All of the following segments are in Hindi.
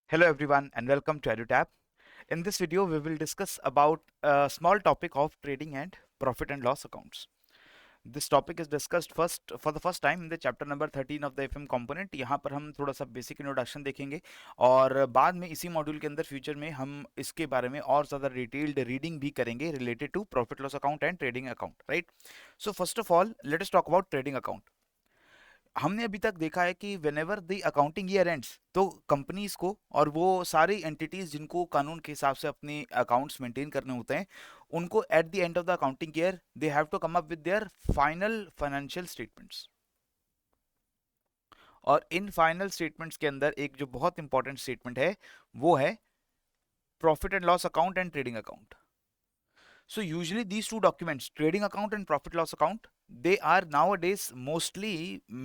Hello everyone and welcome to EduTap. In this video, we will discuss about a small topic of trading and profit and loss accounts. This topic is discussed first for the first time in the chapter number 13 of the FM component. यहाँ पर हम थोड़ा सा बेसिक इंट्रोडक्शन देखेंगे और बाद में इसी मॉड्यूल के अंदर फ्यूचर में हम इसके बारे में और ज़्यादा डिटेल्ड रीडिंग भी करेंगे related to profit loss account and trading account, right? So first of all let us talk about trading account. हमने अभी तक देखा है कि whenever the accounting year ends तो कंपनीज को और वो सारी एंटिटीज जिनको कानून के हिसाब से अपने अकाउंट्स मेंटेन करने होते हैं उनको at the end of the accounting year they have to come up with their final financial statements. और इन फाइनल स्टेटमेंट्स के अंदर एक जो बहुत इंपॉर्टेंट स्टेटमेंट है वो है profit and loss account and trading account. So usually these two documents, trading account and profit loss account, they are nowadays mostly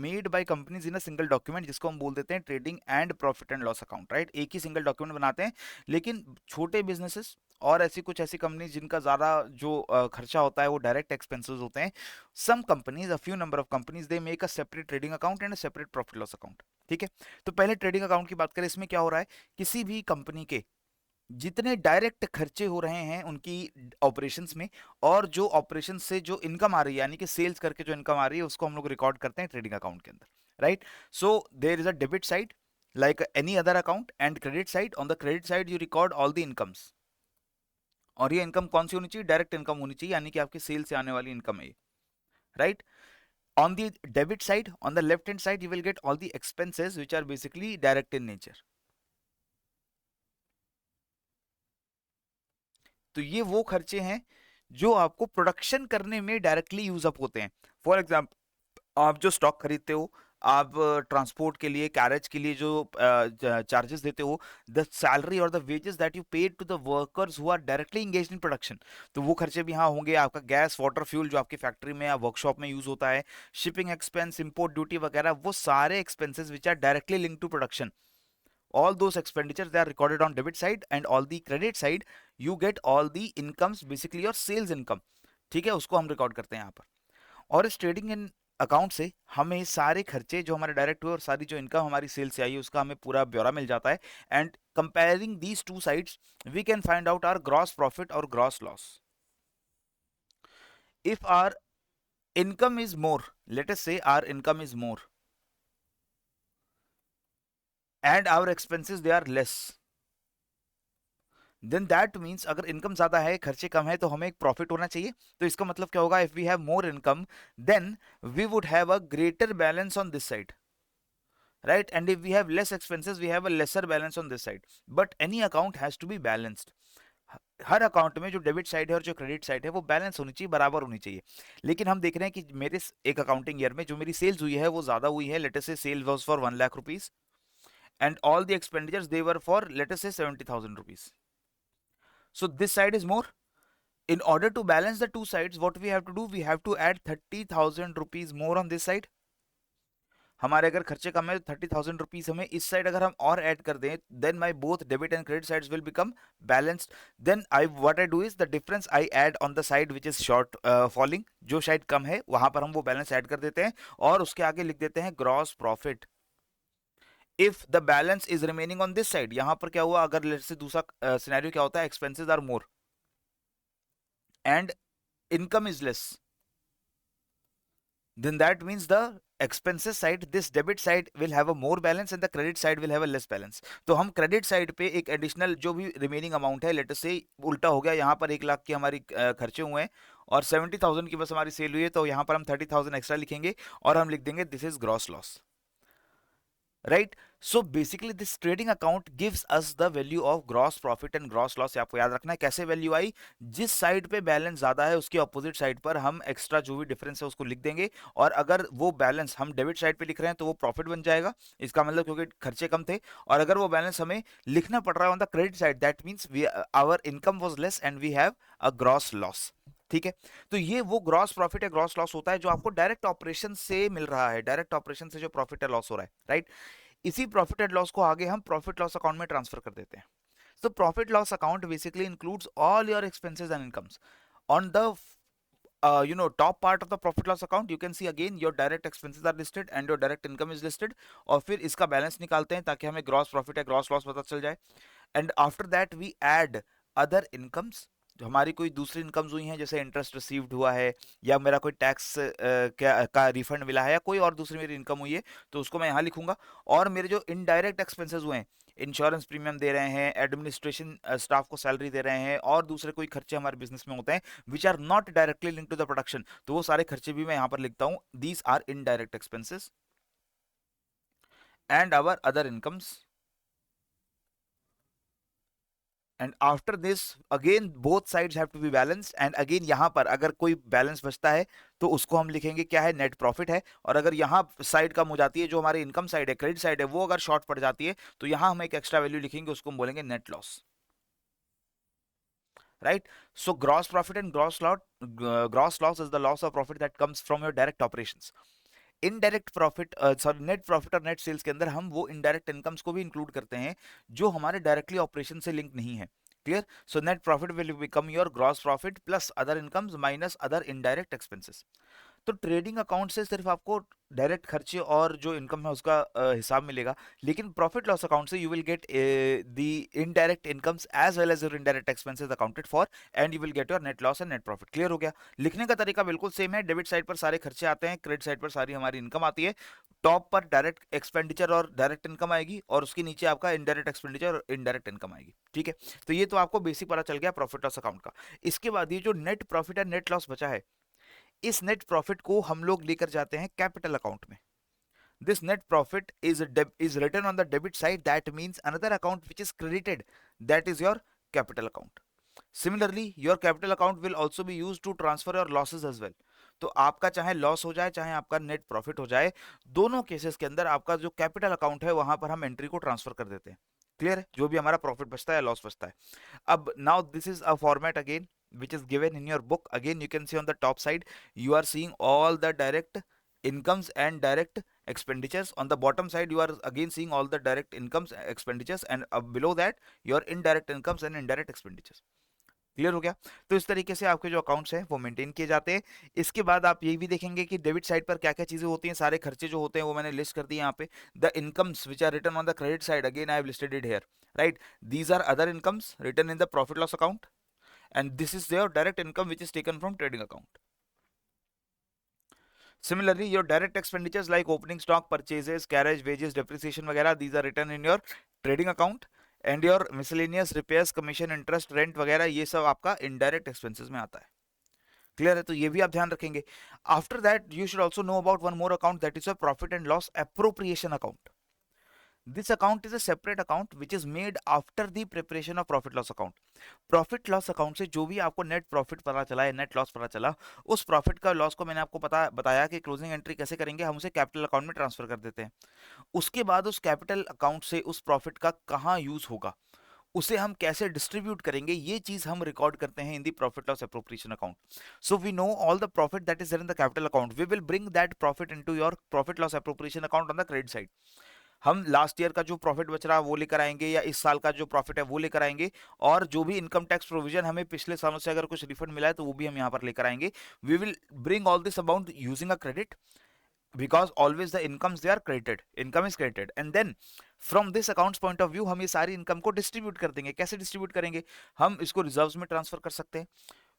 made by companies in a single document जिसको हम बोल देते हैं trading and profit and loss account, right? एक ही सिंगल डॉक्यूमेंट बनाते हैं. लेकिन छोटे बिजनेसेस और ऐसी कंपनीज जिनका ज़्यादा जो खर्चा होता है वो डायरेक्ट एक्सपेंसेस होते हैं, some companies, a few number of companies, they make a separate trading account and a separate profit loss account. ठीक है, तो पहले ट्रेडिंग अकाउंट की बात करें. इसमें क्या हो रहा है, किसी भी कंपनी के जितने डायरेक्ट खर्चे हो रहे हैं उनकी ऑपरेशंस में और जो ऑपरेशन से जो इनकम आ रही है यानी कि सेल्स करके जो इनकम आ रही है उसको हम लोग रिकॉर्ड करते हैं ट्रेडिंग अकाउंट के अंदर, right? So there is a debit side like any other account and credit side. On the credit side you record all the incomes और ये इनकम कौन सी होनी चाहिए, डायरेक्ट इनकम होनी चाहिए यानी कि आपकी सेल से आने वाली इनकम है, right? On the debit side, on the left hand side you will get all the expenses which are basically direct in nature. तो ये वो खर्चे हैं जो आपको प्रोडक्शन करने में डायरेक्टली यूज अप होते हैं. फॉर एग्जाम्पल, आप जो स्टॉक खरीदते हो, आप ट्रांसपोर्ट के लिए, कैरेज के लिए जो चार्जेस देते हो, द सैलरी और the wages that you paid to the workers who are directly engaged in production, तो वो खर्चे भी यहाँ होंगे. आपका गैस, वाटर, फ्यूल जो आपकी फैक्ट्री में या वर्कशॉप में यूज होता है, शिपिंग एक्सपेंस, इंपोर्ट ड्यूटी वगैरह, वो सारे expenses which are directly link to production, all those expenditures they are recorded on debit side. And all the credit side you get all the incomes, basically your sales income. ठीक है, उसको हम रिकॉर्ड करते हैं यहाँ पर. और इस ट्रेडिंग इन अकाउंट से हमें सारे खर्चे जो हमारे डायरेक्ट हुए और सारी जो इनकम हमारी सेल से आई है उसका हमें पूरा ब्यौरा मिल जाता है. And comparing these two sides we can find out our gross profit और gross loss. If our income is more, let us say our income is more and our expenses they are less, then that means अगर इनकम ज्यादा है खर्चे कम है तो हमें एक प्रॉफिट होना चाहिए. तो इसका मतलब क्या होगा, if we have more income then we would have a greater balance on this side, right? And if we have less expenses we have a lesser balance on this side. But any account has to be balanced. हर अकाउंट में जो डेबिट साइड है और जो क्रेडिट साइड है वो बैलेंस होनी चाहिए, बराबर होनी चाहिए. लेकिन हम देख रहे हैं कि मेरे एक अकाउंटिंग ईयर में जो मेरी सेल्स हुई है वो ज्यादा हुई है. Let us say sale was for 1 lakh rupees and all the expenditures they were for let us say 70,000 rupees. So this side is more. In order to balance the two sides, what we have to do, we have to add 30,000 rupees more on this side. हमारे अगर खर्चे कम है तो 30,000 रुपीज हमें इस साइड अगर हम और ऐड कर दें, then my both debit and credit sides will become balanced. Then I what I do is the difference I add on the side which is short falling, जो साइड कम है वहां पर हम वो बैलेंस ऐड कर देते हैं और उसके आगे लिख देते हैं gross profit. If the balance is remaining on this side, यहां पर क्या हुआ, अगर लेट्स से दूसरा सिनेरियो क्या होता है, expenses are more and income is less, then that means the expenses side, this debit side will have a more balance and the credit side will have a less balance. तो हम credit side पे एक additional जो भी remaining amount है, let us say उल्टा हो गया, यहाँ पर 1 लाख की हमारी खर्चे हुए हैं और 70,000 की बस हमारी सेल हुई है, तो यहाँ पर हम 30,000 एक्स्ट्रा लिखेंगे और हम लिख देंगे this is gross loss, right? So basically this trading account gives us the value of gross profit and gross loss. आपको याद रखना है कैसे वैल्यू आई, जिस साइड पे बैलेंस ज्यादा है उसके ऑपोजिट साइड पर हम एक्स्ट्रा जो भी डिफरेंस है उसको लिख देंगे. और अगर वो बैलेंस हम डेबिट साइड पे लिख रहे हैं तो वो प्रॉफिट बन जाएगा, इसका मतलब क्योंकि खर्चे कम थे. और अगर वो बैलेंस हमें लिखना पड़ रहा है on the credit side, that means our income was less and we have a gross loss. ठीक है, तो ये वो ग्रॉस प्रॉफिट या ग्रॉस लॉस होता है जो आपको डायरेक्ट ऑपरेशन से मिल रहा है, डायरेक्ट ऑपरेशन से जो प्रॉफिट या लॉस हो रहा है, राइट? इसी प्रॉफिट एंड लॉस को आगे हम प्रॉफिट लॉस अकाउंट में ट्रांसफर कर देते हैं. तो profit loss account basically includes all your expenses and incomes. On the top part of the profit loss account, you can see again your direct expenses are listed and your direct income is listed. और फिर इसका बैलेंस निकालते हैं ताकि हमें ग्रॉस प्रॉफिट है ग्रॉस लॉस पता चल जाए. And after that we add other incomes. जो हमारी कोई दूसरी इनकम्स हुई हैं, जैसे इंटरेस्ट रिसीव्ड हुआ है, या मेरा कोई टैक्स का रिफंड मिला है, या कोई और दूसरी मेरी इनकम हुई है, तो उसको मैं यहाँ लिखूंगा. और मेरे जो इनडायरेक्ट एक्सपेंसेस हुए हैं, इंश्योरेंस प्रीमियम दे रहे हैं, एडमिनिस्ट्रेशन स्टाफ को सैलरी दे रहे हैं, और दूसरे कोई खर्चे हमारे बिजनेस में होते हैं which are not directly link to the production, तो वो सारे खर्चे भी मैं यहाँ पर लिखता हूँ. These are indirect expenses and our other incomes. And after this again both sides have to be balanced. And again यहाँ पर अगर कोई बैलेंस बचता है तो उसको हम लिखेंगे क्या है, नेट प्रॉफिट है. और अगर यहाँ साइड कम हो जाती है, जो हमारी इनकम साइड है, क्रेडिट साइड है, वो अगर शॉर्ट पड़ जाती है, तो यहाँ हम एक एक्स्ट्रा वैल्यू लिखेंगे, उसको हम बोलेंगे net loss. Right. So gross profit and gross loss is the loss of profit that comes from your direct operations. Indirect profit, sorry, net profit और नेट सेल्स के अंदर हम वो इनडायरेक्ट इनकम्स को भी इंक्लूड करते हैं जो हमारे डायरेक्टली ऑपरेशन से लिंक नहीं है. Clear. So net profit will become your gross profit plus other incomes minus other indirect expenses. तो ट्रेडिंग अकाउंट से सिर्फ आपको डायरेक्ट खर्चे और जो इनकम है उसका हिसाब मिलेगा, लेकिन प्रॉफिट लॉस अकाउंट से you will get the indirect incomes as well as your indirect expenses accounted for, and you will get your net loss and net profit. Clear हो गया. लिखने का तरीका बिल्कुल सेम है. डेबिट साइड पर सारे खर्चे आते हैं, क्रेडिट साइड पर सारी हमारी इनकम आती है. टॉप पर डायरेक्ट एक्सपेंडिचर और डायरेक्ट इनकम आएगी, और उसके नीचे आपका इनडायरेक्ट एक्सपेंडिचर और इनडायरेक्ट इनकम आएगी. ठीक है. तो ये तो आपको बेसिक पता चल गया प्रॉफिट लॉस अकाउंट का. इसके बाद ये जो net profit and net loss बचा है, इस नेट प्रॉफिट को हम लोग लेकर जाते हैं कैपिटल अकाउंट में. This net profit is written on the debit side. That means another account which is credited, that is your capital account. Similarly your capital account will also be use to transfer your losses as well. तो आपका चाहे लॉस हो जाए चाहे आपका नेट प्रॉफिट हो जाए, दोनों केसेस के अंदर आपका जो कैपिटल अकाउंट है वहां पर हम एंट्री को ट्रांसफर कर देते हैं. क्लियर है. जो भी हमारा प्रॉफिट बचता है या लॉस बचता है. अब now this is a format again which is given in your book. Again you can see on the top side you are seeing all the direct incomes and direct expenditures. On the bottom side you are again seeing all the direct incomes, expenditures, and below that your indirect incomes and indirect expenditures. Clear हो गया. तो इस तरीके से आपके जो अकाउंट्स हैं वो मेंटेन किए जाते हैं. इसके बाद आप ये भी देखेंगे कि डेबिट साइड पर क्या क्या चीजें होती हैं. सारे खर्चे जो होते हैं वो मैंने लिस्ट कर दिए यहाँ पे. The incomes which are written on the credit side, again I have listed it here. Right. These are other incomes written in the profit loss account, and this is your direct income which is taken from trading account. Similarly, your direct expenditures like opening stock, purchases, carriage, wages, depreciation वगैरह, these are written in your trading account. And your miscellaneous repairs, commission, interest, rent वगैरह, ये सब आपका indirect expenses में आता है. क्लियर है. तो ये भी आप ध्यान रखेंगे. After that you should also know about one more account, that is a profit and loss appropriation account. This account is a separate account which is made after the preparation of profit loss account. Profit loss account से जो भी आपको नेट प्रॉफिट पता चला है, नेट लॉस पता चला, उस प्रॉफिट का लॉस को मैंने आपको बताया कि क्लोजिंग एंट्री कैसे करेंगे. हम उसे कैपिटल अकाउंट में ट्रांसफर कर देते हैं. उसके बाद उस कैपिटल अकाउंट से उस प्रॉफिट का कहाँ यूज होगा, उसे हम कैसे डिस्ट्रीब्यूट करेंगे, ये चीज हम रिकॉर्ड करते हैं in the profit loss appropriation account. So we know all the profit that is there in the capital account. We will bring that profit into your profit loss appropriation account on the credit side. हम लास्ट ईयर का जो प्रॉफिट बच रहा है वो लेकर आएंगे, या इस साल का जो प्रॉफिट है वो लेकर आएंगे, और जो भी इनकम टैक्स प्रोविजन हमें पिछले सालों से अगर कुछ रिफंड मिला है तो वो भी हम यहाँ पर लेकर आएंगे. We will bring all this amount using a credit, because always the incomes they are credited, income is credited, and then from this accounts point of view हम ये सारी इनकम को डिस्ट्रीब्यूट कर देंगे. कैसे डिस्ट्रीब्यूट करेंगे, हम इसको रिजर्व्स में ट्रांसफर कर सकते हैं.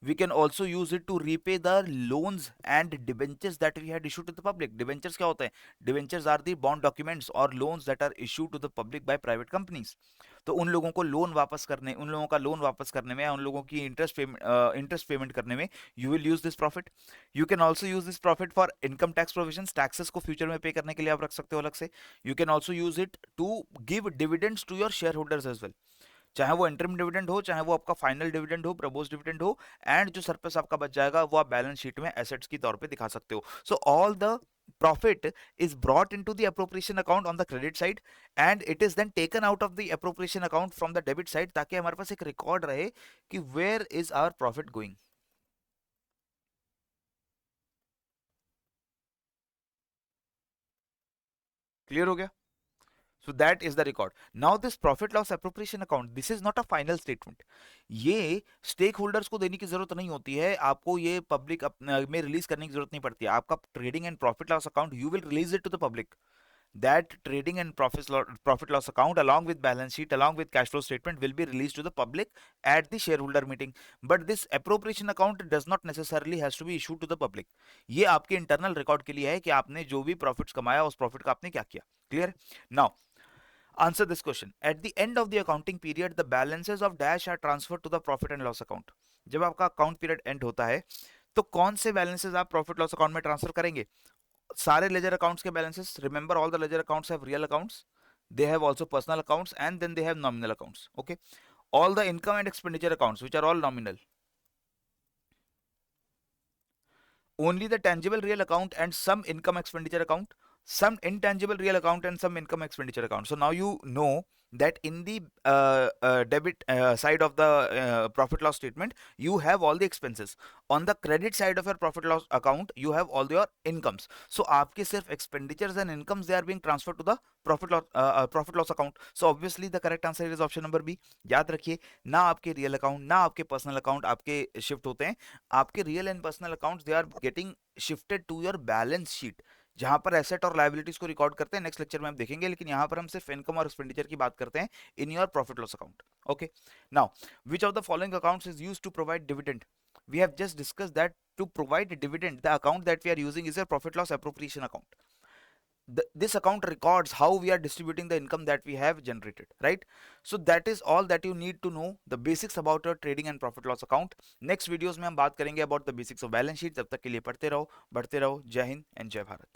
We can also use it to repay the loans and debentures that we had issued to the public. Debentures क्या होते हैं? Debentures are the bond documents or loans that are issued to the public by private companies. तो उन लोगों को लोन वापस करने, उन लोगों का लोन वापस करने में, उन लोगों की इंटरेस्ट पेमेंट करने में you will use this profit. You can also use this profit for income tax provision. Taxes को फ्यूचर में पे करने के लिए आप रख सकते हो अलग से. You can also use it to give dividends to your shareholders as well. चाहे वो इंटरिम डिविडेंड हो, चाहे वो आपका फाइनल डिविडेंड हो, प्रपोज डिविडेंड हो, एंड जो सरप्लस आपका बच जाएगा वो आप बैलेंस शीट में एसेट्स की तौर पे दिखा सकते हो. So all the profit is brought into the appropriation account on the credit side, and it is then taken out of the appropriation account from the debit side, ताकि हमारे पास एक रिकॉर्ड रहे कि where is our profit going. Clear हो गया. So that is the record. Now this profit loss appropriation account, this is not a final statement. ये स्टेक होल्डर्स को देने की जरूरत नहीं होती है, आपको ये पब्लिक में रिलीज करने की जरूरत नहीं पड़ती है. आपका trading and profit loss account, you will release it to the public. That trading and profit loss account along with balance sheet along with cash flow statement will be released to the public at the shareholder meeting. But this appropriation account does not necessarily has to be issued to the public. ये आपके internal record के लिए है कि आपने जो भी profits कमाया उस profit का आपने क्या किया. Clear? Now answer this question. At the end of the accounting period, the balances of dash are transferred to the profit and loss account. जब आपका account period end होता है तो कौन से balances आप profit loss account में transfer करेंगे? सारे लेजर अकाउंट्स के balances. Remember all the ledger accounts have real accounts, they have also personal accounts and then they have nominal accounts. Okay, all the income and expenditure accounts which are all nominal. Only the tangible real account and some income expenditure account, some intangible real account and some income expenditure account. So now you know that in the debit side of the profit loss statement you have all the expenses. On the credit side of your profit loss account you have all your incomes. So आपके सिर्फ expenditures and incomes they are being transferred to the profit loss account. So obviously the correct answer is option number B. याद रखिए, ना आपके रियल अकाउंट ना आपके पर्सनल अकाउंट आपके शिफ्ट होते हैं. आपके real and personal accounts they are getting shifted to your balance sheet, जहां पर एसेट और लायबिलिटीज को रिकॉर्ड करते हैं. नेक्स्ट लेक्चर में हम देखेंगे, लेकिन यहां पर हम सिर्फ इनकम और एक्सपेंडिचर की बात करते हैं in your profit loss account. Okay, now which of the following accounts is used to provide dividend? We have just discussed that to provide a dividend, the account that we are using is a profit loss appropriation account. This account records how we are distributing the income that we have generated, right? So that is all that you need to know, the basics about your trading and profit loss account. Next videos में हम बात करेंगे about the basics of balance sheet. तब तक के लिए पढ़ते रहो, बढ़ते रहो. जय हिंद एंड जय भारत.